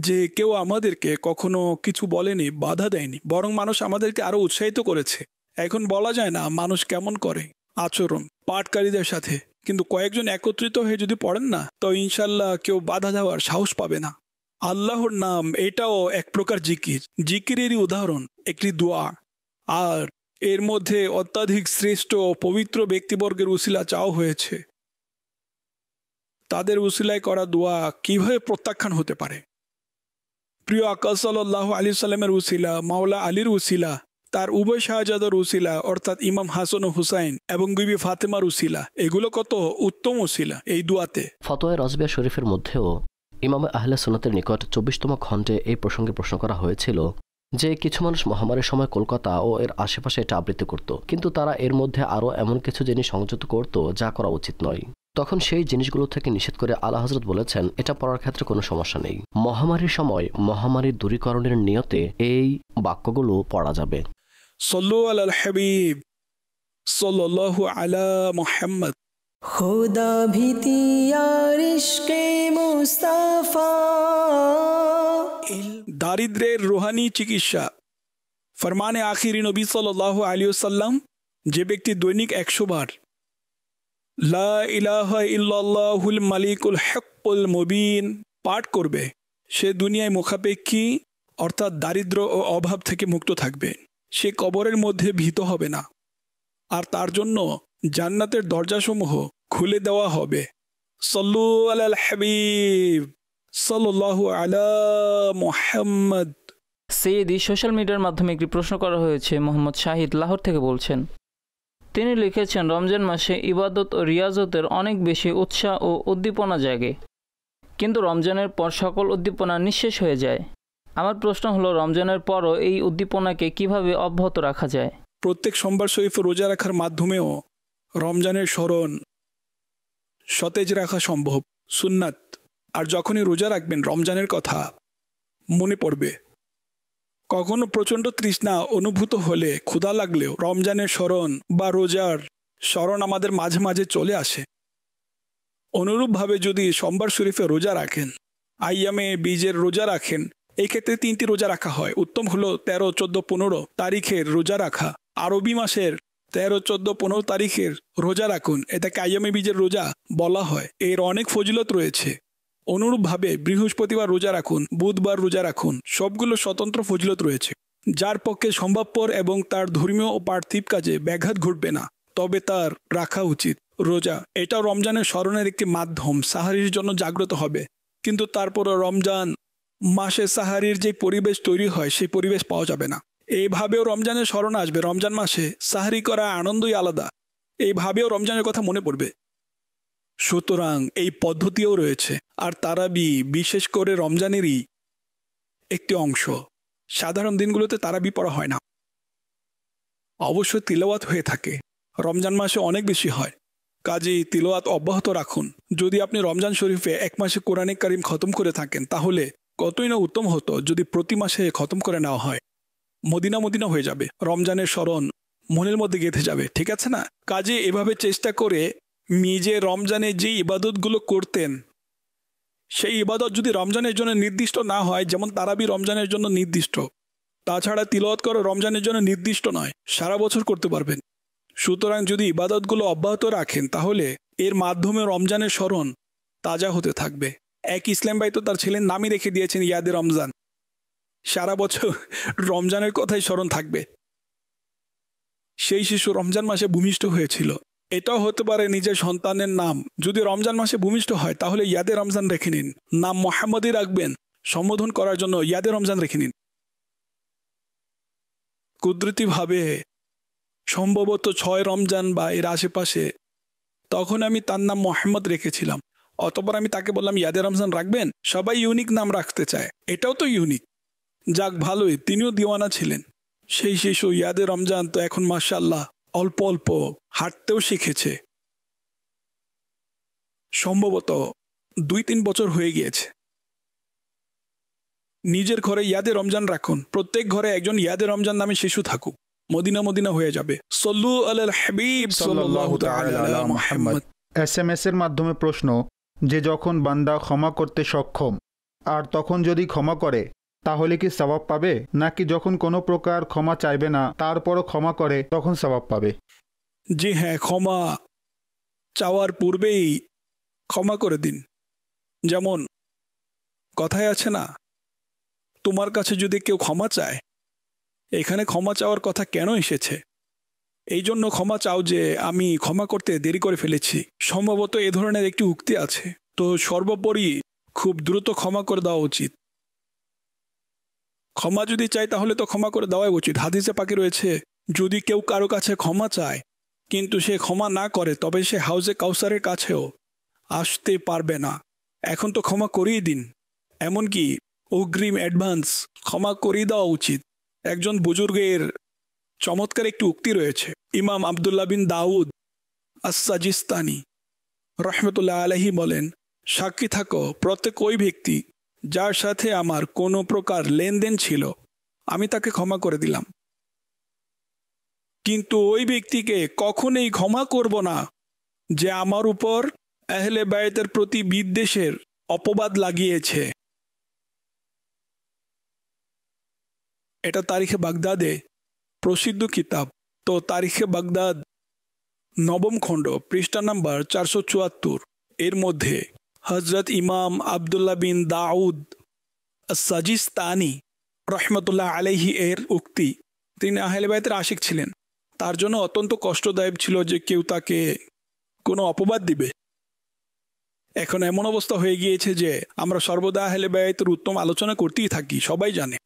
যে কেউ আমাদেরকে কখনো কিছু বলেনি, বাধা দেয়নি, বরং মানুষ আমাদেরকে আরো উৎসাহিত করেছে। এখন বলা যায় না মানুষ কেমন করে আচরণ পাঠকারীদের সাথে, কিন্তু কয়েকজন একত্রিত হয়ে যদি পড়েন না তো ইনশাল্লাহ কেউ বাধা দেওয়ার সাহস পাবে না। আল্লাহর নাম এটাও এক প্রকার জিকির, জিকিরেরই উদাহরণ, একটি দোয়া। আর এর মধ্যে অত্যাধিক শ্রেষ্ঠ ও পবিত্র ব্যক্তিবর্গের উসিলা চাও হয়েছে। তাদের উসিলায় করা দোয়া কিভাবে প্রত্যাখ্যান হতে পারে? প্রিয় আকা সাল্লাল্লাহু আলাইহি সাল্লামের উসিলা, মাওলা আলীর উসিলা, তার উভয় শাহজাদার উসিলা অর্থাৎ ইমাম হাসান ও হুসাইন এবং বিবি ফাতেমার উসিলা, এগুলো কত উত্তম উসিলা এই দুয়াতে। ফতোয়া রাজবিয়া শরীফের মধ্যেও ইমাম আহলে সুন্নাতের নিকট 24তম খণ্ডে এই প্রসঙ্গে প্রশ্ন করা হয়েছিল যে কিছু মানুষ মহামারীর সময় কলকাতা ও এর আশেপাশে এটা আবৃত্তি করত, কিন্তু তারা এর মধ্যে আরও এমন কিছু জিনিস সংযুক্ত করত যা করা উচিত নয়। তখন সেই জিনিসগুলো থেকে নিষেধ করে আলা হযরত বলেছেন এটা পড়ার ক্ষেত্রে কোনো সমস্যা নেই। মহামারীর সময় মহামারীর দূরীকরণের নিয়তে এই বাক্যগুলো পড়া যাবে। সল্লু আলাল হাবিব সাল্লাল্লাহু আলা মুহাম্মদ। खुदा भीती यार इश्क़े मुस्ताफा। দারিদ্রের রুহানি চিকিৎসা। ফরমানে আখিরি নবী সাল্লাল্লাহু আলাইহি ওয়াসাল্লাম, যে ব্যক্তি দৈনিক 100 বার লা ইলাহা ইল্লাল্লাহুল মালিকুল হক্কুল মুবিন পাঠ করবে, সে দুনিয়ায় মুখাপেক্ষী অর্থাৎ দারিদ্র ও অভাব থেকে মুক্ত থাকবে। সে কবরের মধ্যে ভীত হবে না, আর তার জন্য জান্নাতের দরজাসমূহ খুলে দেওয়া হবে। সল্লু আলাল হাবিব সাল্লাল্লাহু আলা মুহাম্মদ। সৈয়দি সোশ্যাল মিডিয়ার মাধ্যমে একটি প্রশ্ন করা হয়েছে। মোহাম্মদ শাহিদ লাহোর থেকে বলছেন, তিনি লিখেছেন, রমজান মাসে ইবাদত ও রিয়াজতের অনেক বেশি উৎসাহ ও উদ্দীপনা জাগে, কিন্তু রমজানের পর সকল উদ্দীপনা নিঃশেষ হয়ে যায়। আমার প্রশ্ন হলো, রমজানের পরও এই উদ্দীপনাকে কিভাবে অব্যাহত রাখা যায়? প্রত্যেক সোমবার শরীফ রোজা রাখার মাধ্যমেও রমজানের স্মরণ সতেজ রাখা সম্ভব, সুন্নাত। আর যখনই রোজা রাখবেন রমজানের কথা মনে পড়বে। কখনো প্রচণ্ড তৃষ্ণা অনুভূত হলে, ক্ষুধা লাগলেও রমজানের স্মরণ বা রোজার স্মরণ আমাদের মাঝে মাঝে চলে আসে। অনুরূপভাবে যদি সোমবার শরীফে রোজা রাখেন, আইয়ামে বীজের রোজা রাখেন, এই ক্ষেত্রে 3টি রোজা রাখা হয়। উত্তম হলো 13, 14, 15 তারিখের রোজা রাখা। আরবি মাসের 13, 14, 15 তারিখের রোজা রাখুন, এটাকে আইয়ামে বীজের রোজা বলা হয়। এর অনেক ফজিলত রয়েছে। অনুরূপভাবে বৃহস্পতিবার রোজা রাখুন, বুধবার রোজা রাখুন, সবগুলো স্বতন্ত্র ফজিলত রয়েছে। যার পক্ষে সম্ভবপর এবং তার ধর্মীয় ও পার্থিব কাজে ব্যাঘাত ঘটবে না, তবে তার রাখা উচিত। রোজা এটা রমজানের স্মরণের একটি মাধ্যম, সাহারির জন্য জাগ্রত হবে। কিন্তু তারপরও রমজান মাসে সাহারির যে পরিবেশ তৈরি হয়, সেই পরিবেশ পাওয়া যাবে না। এইভাবেও রমজানের স্মরণ আসবে। রমজান মাসে সাহারি করা আনন্দই আলাদা, এইভাবেও রমজানের কথা মনে পড়বে। সুতরাং এই পদ্ধতিও রয়েছে। আর তারাবি বিশেষ করে রমজানেরই একটি অংশ। সাধারণ দিনগুলোতে তারাবি পড়া হয় না, অবশ্যই তিলাওয়াত হয়ে থাকে। রমজান মাসে অনেক বেশি হয়, কাজেই তিলাওয়াত অব্যাহত রাখুন। যদি আপনি রমজান শরীফে 1 মাসে কোরআনে কারিম খতম করে থাকেন, তাহলে কতই না উত্তম হতো যদি প্রতি মাসে খতম করে নেওয়া হয়। মদিনা মদিনা হয়ে যাবে, রমজানের স্মরণ মনের মধ্যে গেঁথে যাবে, ঠিক আছে না? কাজে এভাবে চেষ্টা করে নিজে রমজানে যে ইবাদতগুলো করতেন, সেই ইবাদত যদি রমজানের জন্য নির্দিষ্ট না হয়, যেমন তারাবি রমজানের জন্য নির্দিষ্ট, তাছাড়া তিলাওয়াত করা রমজানের জন্য নির্দিষ্ট নয়, সারা বছর করতে পারবেন। সুতরাং যদি ইবাদতগুলো অব্যাহত রাখেন, তাহলে এর মাধ্যমে রমজানের স্মরণ তাজা হতে থাকবে। এক ইসলাম ভাই তো তার ছেলের নামই রেখে দিয়েছেন ইয়াদে রমজান, সারা বছর রমজানের কথাই স্মরণ থাকবে। সেই শিশু রমজান মাসে ভূমিষ্ঠ হয়েছিল, এটাও হতে পারে নিজের সন্তানের নাম যদি রমজান মাসে ভূমিষ্ঠ হয়, তাহলে ইয়াদে রমজান রেখে নিন। নাম মোহাম্মদই রাখবেন, সম্বোধন করার জন্য ইয়াদে রমজান রেখে নিন। কুদরতিভাবে সম্ভবত 6 রমজান বা এর আশেপাশে তখন আমি তার নাম মোহাম্মদ রেখেছিলাম। অতঃপর আমি তাকে বললাম ইয়াদে রমজান রাখবেন, সবাই ইউনিক নাম রাখতে চায়, এটাও তো ইউনিক। যাক ভালোই, তিনিও দিওয়ানা ছিলেন। সেই শিশু ইয়াদে রমজান তো এখন মাশাআল্লাহ অল্প অল্প হাঁটতেও শিখেছে। সম্ভবত 2-3 বছর হয়ে গিয়েছে। নিজের ঘরে ইয়াদে রমজান রাখুন, প্রত্যেক ঘরে একজন ইয়াদে রমজান নামে শিশু থাকুক, মদিনা মদিনা হয়ে যাবে। সল্লু আলাল হাবিব সাল্লাল্লাহু তাআলা আলা মুহাম্মদ। SMS এর মাধ্যমে প্রশ্ন, যে যখন বান্দা ক্ষমা করতে সক্ষম আর তখন যদি ক্ষমা করে, তাহলে কি সওয়াব পাবে, নাকি যখন কোনো প্রকার ক্ষমা চাইবে না তারপরও ক্ষমা করে তখন সওয়াব পাবে? জি হ্যাঁ, ক্ষমা চাওয়ার পূর্বেই ক্ষমা করে দিন। যেমন কথায় আছে না, তোমার কাছে যদি কেউ ক্ষমা চায়, এখানে ক্ষমা চাওয়ার কথা কেন এসেছে? এই জন্য ক্ষমা চাও যে আমি ক্ষমা করতে দেরি করে ফেলেছি। সম্ভবত এ ধরনের একটি উক্তি আছে। তো সর্বোপরি খুব দ্রুত ক্ষমা করে দেওয়া উচিত। ক্ষমা যদি চাই তাহলে তো ক্ষমা করে দেওয়াই উচিত। হাদিসে পাকে রয়েছে, যদি কেউ কারো কাছে ক্ষমা চায় কিন্তু সে ক্ষমা না করে, তবে সে হাউজে কাউসারের কাছেও আসতে পারবে না। এখন তো ক্ষমা করিয়ে দিন, এমনকি অগ্রিম অ্যাডভান্স ক্ষমা করিয়ে দেওয়া উচিত। একজন বুজুর্গের চমৎকার একটি উক্তি রয়েছে। ইমাম আবদুল্লাহ বিন দাউদ আস-সাজিস্তানি রহমতুল্লাহ আলাইহি বলেন, সাক্ষী থাকো প্রত্যেক ওই ব্যক্তি যার সাথে আমার কোনো প্রকার লেনদেন ছিল, আমি তাকে ক্ষমা করে দিলাম। কিন্তু ওই ব্যক্তিকে কখনোই ক্ষমা করব না যে আমার উপর আহলে বায়তের প্রতি বিদ্বেষের অপবাদ লাগিয়েছে। এটা তারিখে বাগদাদে প্রসিদ্ধ কিতাব। তো তারিখে বাগদাদ 9ম খণ্ড পৃষ্ঠা নাম্বার 474 এর মধ্যে হজরত ইমাম আবদুল্লাহ বিন দাউদ সাজিস্তানি রহমতুল্লাহ আলাইহি এর উক্তি। তিনি আহলে বায়তের আশিক ছিলেন। তার জন্য অত্যন্ত কষ্টদায়ক ছিল যে কেউ তাকে কোনো অপবাদ দিবে। এখন এমন অবস্থা হয়ে গিয়েছে যে আমরা সর্বদা আহলে বায়তের উত্তম আলোচনা করতেই থাকি, সবাই জানে,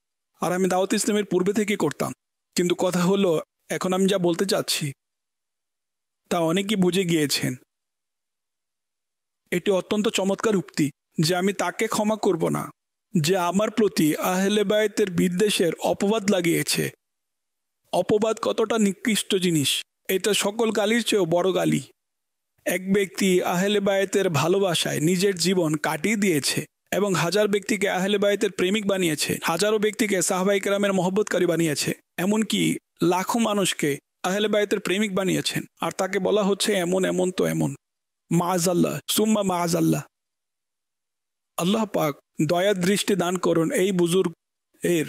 আর আমি দাওয়াত ইসলামের পূর্বে থেকে করতাম। কিন্তু কথা হলো, এখন আমি যা বলতে চাচ্ছি তা অনেকেই বুঝে গিয়েছেন। এটি অত্যন্ত চমৎকার উক্তি যে আমি তাকে ক্ষমা করব না যে আমার প্রতি আহলে বায়তের বিদ্বেষের অপবাদ লাগিয়েছে। অপবাদ কতটা নিকৃষ্ট জিনিস, এটা সকল গালির চেয়েও বড় গালি। এক ব্যক্তি আহলে বায়তের ভালোবাসায় নিজের জীবন কাটিয়ে দিয়েছে এবং হাজার ব্যক্তিকে আহলে বায়তের প্রেমিক বানিয়েছে, হাজারো ব্যক্তিকে সাহাবায়ে কেরামের মহব্বতকারী বানিয়েছে, এমনকি লাখো মানুষকে আহলে বায়তের প্রেমিক বানিয়েছেন। আর তাকে বলা হচ্ছে এমন এমন তো এমন। মাআজাল্লাহ সুম্মা মাআজাল্লাহ। আল্লাহ পাক দয়ার দৃষ্টি দান করুন এই বুজুর্গ এর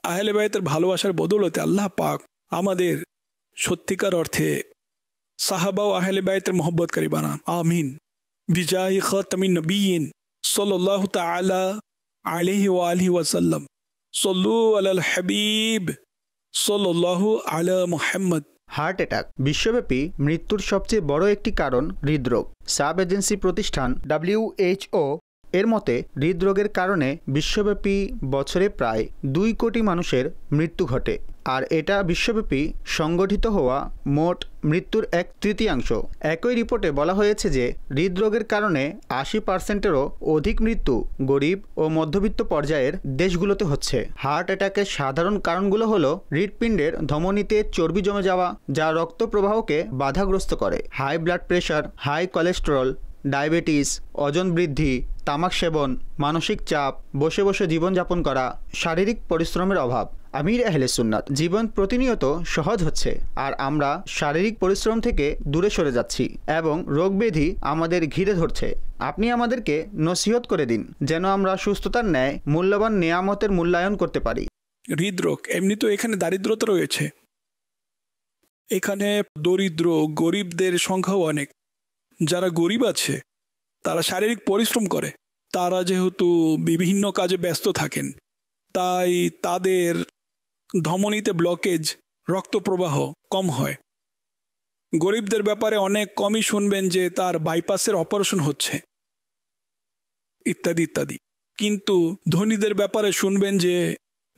আহলে বায়তের ভালোবাসার বদৌলতে আল্লাহ পাক আমাদের সত্যিকার অর্থে সাহাবা ও আহলে বায়তের মহব্বতকারী বানান। আমিন। বিজাহি খাতামিন নবিয়িন সাল্লাল্লাহু তাআলা আলাইহি ওয়া আলিহি ওয়াসাল্লাম। সাল্লু আলাল হাবিব সাল্লাল্লাহু আলা মুহাম্মদ। হার্ট অ্যাটাক বিশ্বব্যাপী মৃত্যুর সবচেয়ে বড় একটি কারণ হৃদরোগ। সাব এজেন্সি প্রতিষ্ঠান WHO এর মতে হৃদরোগের কারণে বিশ্বব্যাপী বছরে প্রায় 2 কোটি মানুষের মৃত্যু ঘটে, আর এটা বিশ্বব্যাপী সংগঠিত হওয়া মোট মৃত্যুর 1/3। একই রিপোর্টে বলা হয়েছে যে হৃদরোগের কারণে 80%-এরও অধিক মৃত্যু গরিব ও মধ্যবিত্ত পর্যায়ের দেশগুলোতে হচ্ছে। হার্ট অ্যাটাকের সাধারণ কারণগুলো হলো হৃৎপিণ্ডের ধমনীতে চর্বি জমে যাওয়া, যা রক্ত প্রবাহকে বাধাগ্রস্ত করে, high blood pressure, high cholesterol, diabetes, ওজন বৃদ্ধি, তামাক সেবন, মানসিক চাপ, বসে বসে জীবনযাপন করা, শারীরিক পরিশ্রমের অভাব। আমির আহলে সুন্নাত জীবন প্রতিনিয়ত সহজ হচ্ছে, আর আমরা শারীরিক পরিশ্রম থেকে দূরে সরে যাচ্ছি এবং রোগ ব্যাধি আমাদের ঘিরে ধরছে। আপনি আমাদেরকে নসিহত করে দিন যেন আমরা সুস্থতার ন্যায় মূল্যবান নেয়ামতের মূল্যায়ন করতে পারি। হৃদরোগ এমনি তো এখানে দারিদ্রতা রয়েছে, এখানে দরিদ্র গরিবদের সংখ্যাও অনেক। যারা গরিব আছে তারা শারীরিক পরিশ্রম করে, তারা যেহেতু বিভিন্ন কাজে ব্যস্ত থাকেন তাই তাদের ধমনীতে ব্লকেজ, রক্ত প্রবাহ কম হয়। গরিবদের ব্যাপারে অনেক কমই শুনবেন যে তার বাইপাসের অপারেশন হচ্ছে ইত্যাদি ইত্যাদি, কিন্তু ধনীদের ব্যাপারে শুনবেন যে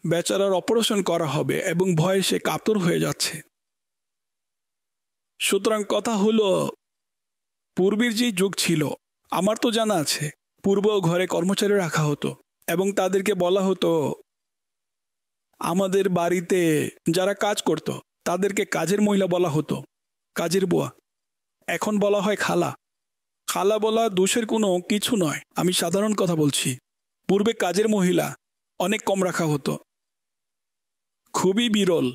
বেচারার অপারেশন করা হবে এবং ভয়ে সে কাতর হয়ে যাচ্ছে। সুতরাং কথা হলো, পূর্বের যে যুগ ছিল, আমার তো জানা আছে, পূর্ব ঘরে কর্মচারী রাখা হতো এবং তাদেরকে বলা হতো, আমাদের বাড়িতে যারা কাজ করত তাদেরকে কাজের মহিলা বলা হতো, কাজের বুয়া। এখন বলা হয় খালা। খালা বলা দোষের কোনো কিছু নয়, আমি সাধারণ কথা বলছি। পূর্বে কাজের মহিলা অনেক কম রাখা হতো, খুবই বিরল।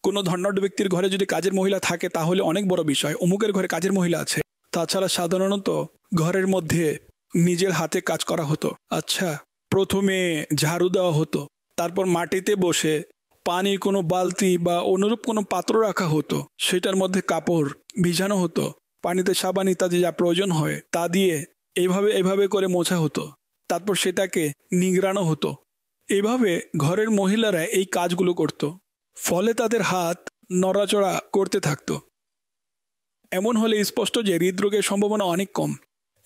কোনো ধনাঢ্য ব্যক্তির ঘরে যদি কাজের মহিলা থাকে তাহলে অনেক বড় বিষয়, অমুকের ঘরে কাজের মহিলা আছে। তাছাড়া সাধারণত ঘরের মধ্যে নিজের হাতে কাজ করা হতো। আচ্ছা, প্রথমে ঝাড়ু দেওয়া হতো, তারপর মাটিতে বসে পানির কোনো বালতি বা অনুরূপ কোনো পাত্র রাখা হতো, সেটার মধ্যে কাপড় ভিজানো হতো, পানিতে সাবান ইত্যাদি যা প্রয়োজন হয় তা দিয়ে এভাবে করে মোছা হতো, তারপর সেটাকে নিংড়ানো হতো। এইভাবে ঘরের মহিলারা এই কাজগুলো করত, ফলে তাদের হাত নড়াচড়া করতে থাকতো। এমন হলে স্পষ্ট যে হৃদরোগের সম্ভাবনা অনেক কম।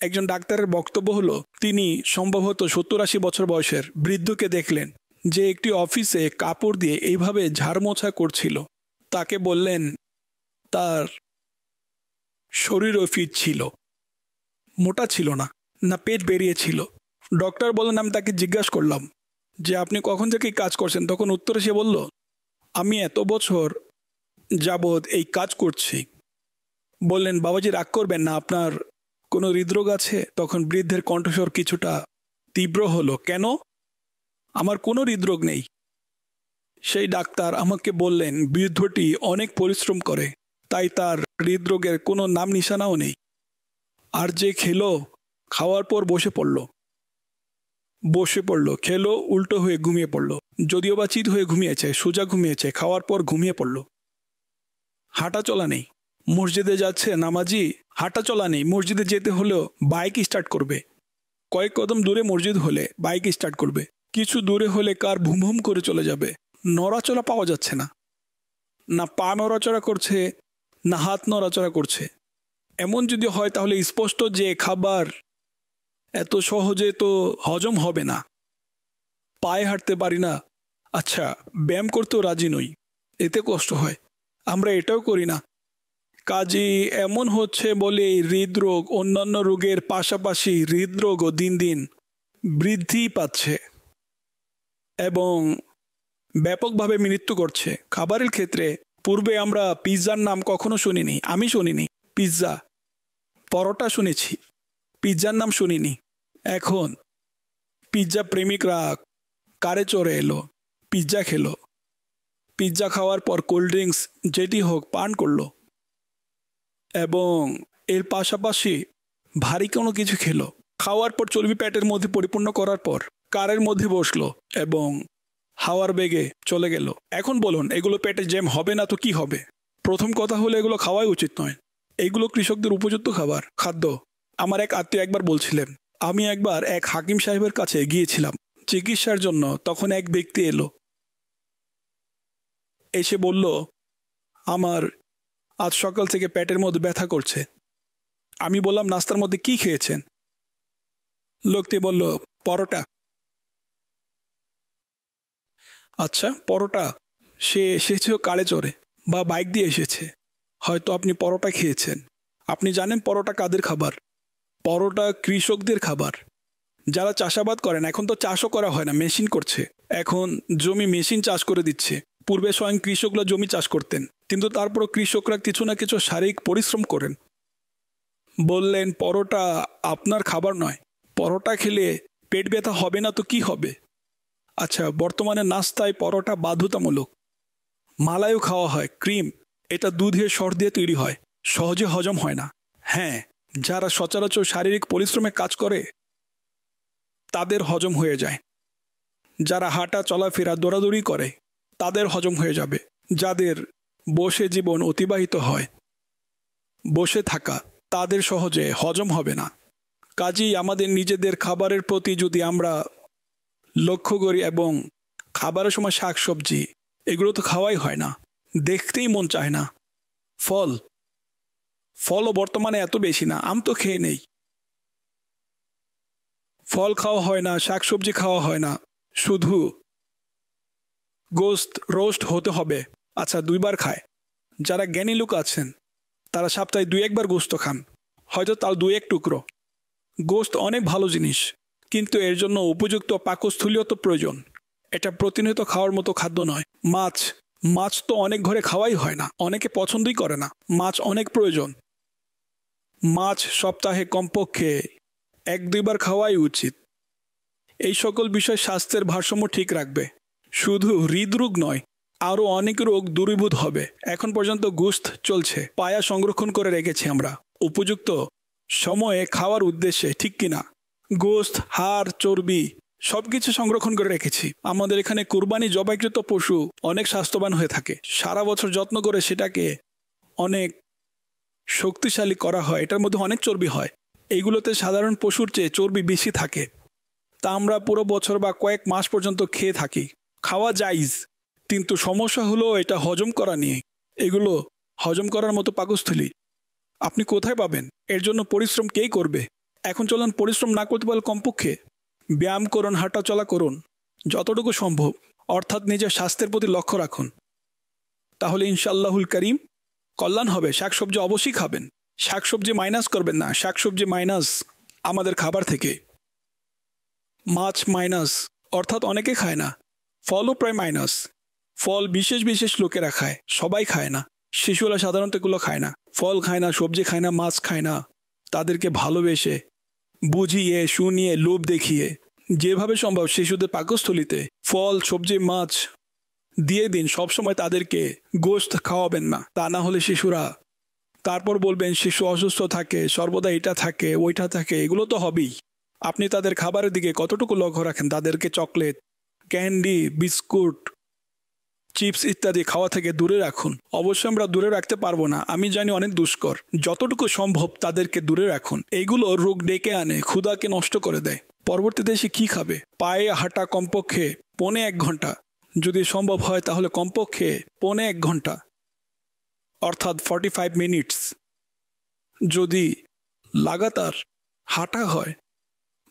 একজন ডাক্তারের বক্তব্য হলো, তিনি সম্ভবত 70-80 বছর বয়সের বৃদ্ধকে দেখলেন যে একটি অফিসে কাপড় দিয়ে এইভাবে ঝাড় মোছা করছিল। তাকে বললেন তার শরীরও ফিট ছিল, মোটা ছিল না, না পেট বেরিয়েছিল। ডক্টর বললেন, আমি তাকে জিজ্ঞাসা করলাম যে আপনি কখন থেকে কাজ করছেন? তখন উত্তরে সে বলল, আমি এত বছর যাবৎ এই কাজ করছি। বললেন, বাবাজি রাগ করবেন না, আপনার কোনো হৃদরোগ আছে? তখন বৃদ্ধের কণ্ঠস্বর কিছুটা তীব্র হলো। কেন? আমার কোনো হৃদরোগ নেই। সেই ডাক্তার আমাকে বললেন বৃদ্ধটি অনেক পরিশ্রম করে, তাই তার হৃদরোগের কোনো নাম নিশানাও নেই। আর যে খেলো, খাওয়ার পর বসে পড়ল, খেলো, উল্টো হয়ে ঘুমিয়ে পড়ল। যদিও বা চিত হয়ে ঘুমিয়েছে, সোজা ঘুমিয়েছে, খাওয়ার পর ঘুমিয়ে পড়ল। হাঁটা চলা নেই। মসজিদে যাচ্ছে নামাজি, হাঁটা চলা নেই। মসজিদে যেতে হলেও বাইক স্টার্ট করবে। কয়েক কদম দূরে মসজিদ হলে বাইক স্টার্ট করবে, কিছু দূরে হলে কার ভুম ভুম করে চলে যাবে। নড়াচড়া পাওয়া যাচ্ছে না, না পা নড়াচড়া করছে, না হাত নড়াচড়া করছে। এমন যদি হয় তাহলে স্পষ্ট যে খাবার এত সহজে তো হজম হবে না। পায়ে হাঁটতে পারি না, আচ্ছা ব্যায়াম করতেও রাজি নই, এতে কষ্ট হয়, আমরা এটাও করি না। কাজে এমন হচ্ছে বলে হৃদরোগ অন্যান্য রোগের পাশাপাশি হৃদরোগও দিন দিন বৃদ্ধি পাচ্ছে এবং ব্যাপকভাবে মৃত্যু করছে। খাবারের ক্ষেত্রে পূর্বে আমরা পিৎজার নাম কখনো শুনিনি, আমি শুনিনি। পিৎজা, পরোটা শুনেছি, পিৎজার নাম শুনিনি। এখন পিৎজা প্রেমিকরা কারে চড়ে এলো, পিৎজা খেলো, পিৎজা খাওয়ার পর কোল্ড ড্রিঙ্কস যেটি হোক পান করলো এবং এর পাশাপাশি ভারী কোনো কিছু খেলো। খাওয়ার পর চর্বি পেটের মধ্যে পরিপূর্ণ করার পর কারের মধ্যে বসলো এবং হাওয়ার বেগে চলে গেল। এখন বলুন এগুলো পেটে জ্যাম হবে না তো কি হবে? প্রথম কথা হলো এগুলো খাওয়াই উচিত নয়। এগুলো কৃষকদের উপযুক্ত খাদ্য। আমার এক আত্মীয় একবার বলছিলেন, আমি একবার এক হাকিম সাহেবের কাছে গিয়েছিলাম চিকিৎসার জন্য। তখন এক ব্যক্তি এসে বলল, আমার আজ সকাল থেকে পেটের মধ্যে ব্যথা করছে। আমি বললাম, নাস্তার মধ্যে কি খেয়েছেন? লোকটি বলল, পরোটা। আচ্ছা, পরোটা। সে এসেছে কারে চড়ে বা বাইক দিয়ে এসেছে, হয়তো আপনি পরোটা খেয়েছেন। আপনি জানেন পরোটা কাদের খাবার? পরোটা কৃষকদের খাবার, যারা চাষাবাদ করেন। এখন তো চাষও করা হয় না, মেশিন করছে। এখন জমি মেশিন চাষ করে দিচ্ছে। পূর্বে স্বয়ং কৃষকরা জমি চাষ করতেন, কিন্তু তারপরও কৃষকরা কিছু না কিছু শারীরিক পরিশ্রম করেন। বললেন পরোটা আপনার খাবার নয়, পরোটা খেলে পেট ব্যথা হবে না তো কি হবে? আচ্ছা, বর্তমানে নাস্তায় পরোটা বাধ্যতামূলক। মালাইও খাওয়া হয়, ক্রিম। এটা দুধের সর দিয়ে তৈরি হয়, সহজে হজম হয় না। হ্যাঁ, যারা সচরাচর শারীরিক পরিশ্রমে কাজ করে তাদের হজম হয়ে যায়। যারা হাঁটা চলাফেরা দৌড়াদৌড়ি করে তাদের হজম হয়ে যাবে। যাদের বসে জীবন অতিবাহিত হয়, বসে থাকা, তাদের সহজে হজম হবে না। কাজেই আমাদের নিজেদের খাবারের প্রতি যদি আমরা লক্ষ্য করি এবং খাবারের সময় শাকসবজি এগুলো তো খাওয়াই হয় না, দেখতেই মন চায় না। ফলও বর্তমানে এত বেশি না, আম তো খেয়ে নেই। ফল খাওয়া হয় না, শাকসবজি খাওয়া হয় না, শুধু গোস্ত রোস্ট হতে হবে। আচ্ছা, 2 বার খায়। যারা জ্ঞানী লোক আছেন তারা সপ্তাহে 2-1 বার গোস্ত খান, হয়তো তার 2-1 টুকরো। গোস্ত অনেক ভালো জিনিস, কিন্তু এর জন্য উপযুক্ত পাকস্থলীও তো প্রয়োজন। এটা প্রতিনিয়ত খাওয়ার মতো খাদ্য নয়। মাছ তো অনেক ঘরে খাওয়াই হয় না, অনেকে পছন্দই করে না। মাছ অনেক প্রয়োজন। মাছ সপ্তাহে কমপক্ষে 1-2 বার খাওয়াই উচিত। এই সকল বিষয় স্বাস্থ্যের ভারসাম্য ঠিক রাখবে। শুধু হৃদরোগ নয়, আরও অনেক রোগ দূরীভূত হবে। এখন পর্যন্ত গোস্ত চলছে, পায়া সংরক্ষণ করে রেখেছি আমরা উপযুক্ত সময়ে খাওয়ার উদ্দেশ্যে, ঠিক কিনা? গোস্ত, হাড়, চর্বি সবকিছু সংরক্ষণ করে রেখেছি। আমাদের এখানে কুরবানি জবাইকৃত পশু অনেক স্বাস্থ্যবান হয়ে থাকে। সারা বছর যত্ন করে সেটাকে অনেক শক্তিশালী করা হয়। এটার মধ্যে অনেক চর্বি হয়। এইগুলোতে সাধারণ পশুর চেয়ে চর্বি বেশি থাকে। তা আমরা পুরো বছর বা কয়েক মাস পর্যন্ত খেয়ে থাকি। খাওয়া জায়েজ, কিন্তু সমস্যা হলো এটা হজম করা নিয়ে। এগুলো হজম করার মতো পাকস্থলী আপনি কোথায় পাবেন? এর জন্য পরিশ্রম কে করবে? এখন চলুন পরিশ্রম না করতে পারলে কমপক্ষে ব্যায়াম করুন, হাঁটা চলা করুন যতটুকু সম্ভব, অর্থাৎ নিজের স্বাস্থ্যের প্রতি লক্ষ্য রাখুন। তাহলে ইনশাআল্লাহুল করিম কল্যাণ হবে। শাকসবজি অবশ্যই খাবেন, শাকসবজি মাইনাস করবেন না। শাকসবজি মাইনাস আমাদের খাবার থেকে, মাছ মাইনাস, অর্থাৎ অনেকে খায় না। ফলও প্রায় মাইনাস। ফল বিশেষ বিশেষ লোকেরা খায়, সবাই খায় না। শিশুরা সাধারণত এগুলো খায় না, ফল খায় না, সবজি খায় না, মাছ খায় না। তাদেরকে ভালোবেসে, বুঝিয়ে, শুনিয়ে, লোভ দেখিয়ে যেভাবে সম্ভব শিশুদের পাকস্থলীতে ফল, সবজি, মাছ দিয়ে দিন। সবসময় তাদেরকে গোশত খাওয়াবেন না, তা না হলে শিশুরা তারপর বলবেন শিশু অসুস্থ থাকে, সর্বদা এটা থাকে ওইটা থাকে, এগুলো তো হবেই। আপনি তাদের খাবারের দিকে কতটুকু লক্ষ্য রাখেন? তাদেরকে চকলেট, ক্যান্ডি, বিস্কুট, চিপস ইত্যাদি খাওয়া থেকে দূরে রাখুন। অবশ্যই আমরা দূরে রাখতে পারবো না, আমি জানি অনেক দুষ্কর। যতটুকু সম্ভব তাদেরকে দূরে রাখুন। এইগুলো রোগ ডেকে আনে, ক্ষুধাকে নষ্ট করে দেয়। পরবর্তীতে এসে কী খাবে? পায়ে হাঁটা কমপক্ষে 1.25 ঘন্টা, যদি সম্ভব হয় তাহলে কমপক্ষে 1.25 ঘন্টা, অর্থাৎ 45 মিনিটস যদি লাগাতার হাঁটা হয়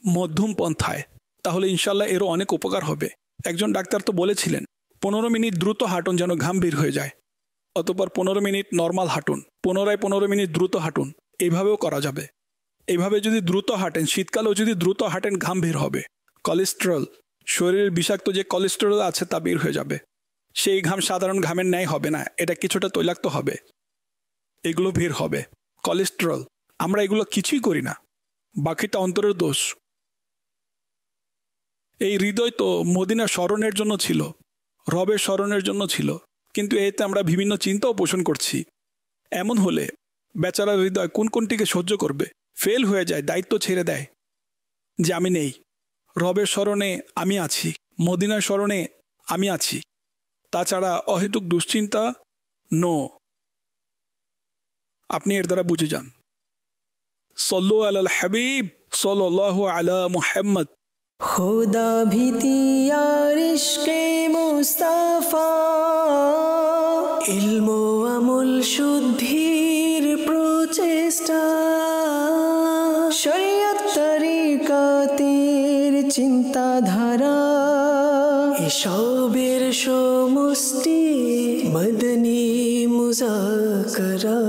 মধ্যম পন্থায়, তাহলে ইনশাল্লাহ এরও অনেক উপকার হবে। একজন ডাক্তার তো বলেছিলেন 15 মিনিট দ্রুত হাঁটুন যেন ঘাম বের হয়ে যায়, অতঃপর 15 মিনিট নর্মাল হাঁটুন, পুনরায় 15 মিনিট দ্রুত হাঁটুন। এইভাবেও করা যাবে। এইভাবে যদি দ্রুত হাঁটেন, শীতকালেও যদি দ্রুত হাঁটেন, ঘাম বের হবে। কোলেস্টেরল, শরীরের বিষাক্ত যে কোলেস্টেরল আছে তা বের হয়ে যাবে। সেই ঘাম সাধারণ ঘামের ন্যায় হবে না, এটা কিছুটা তৈলাক্ত হবে, এগুলো বের হবে। কোলেস্টেরল, আমরা এগুলো কিছুই করি না, বাকিটা অন্তরের দোষ। এই হৃদয় তো মদিনা স্মরণের জন্য ছিল, রবের স্মরণের জন্য ছিল, কিন্তু এতে আমরা বিভিন্ন চিন্তাও পোষণ করছি। এমন হলে বেচারা হৃদয় কোন কোনটিকে সহ্য করবে? ফেল হয়ে যায়, দায়িত্ব ছেড়ে দেয় যে আমি নেই। রবের স্মরণে আমি আছি, মদিনার স্মরণে আমি আছি, তাছাড়া অহেতুক দুশ্চিন্তা নো। আপনি এর দ্বারা বুঝে যান। সল্লু আলাল হাবিব সাল্লাল্লাহু আলা মুহাম্মদ। खुदा भीति यार इश्क़े मुस्ताफा, इल्मो আমল শুদ্ধির প্রচেষ্টা, শরীয়ত তরিকাতের চিন্তাধারা, এসবের সমষ্টি মদনী মুজাকরা।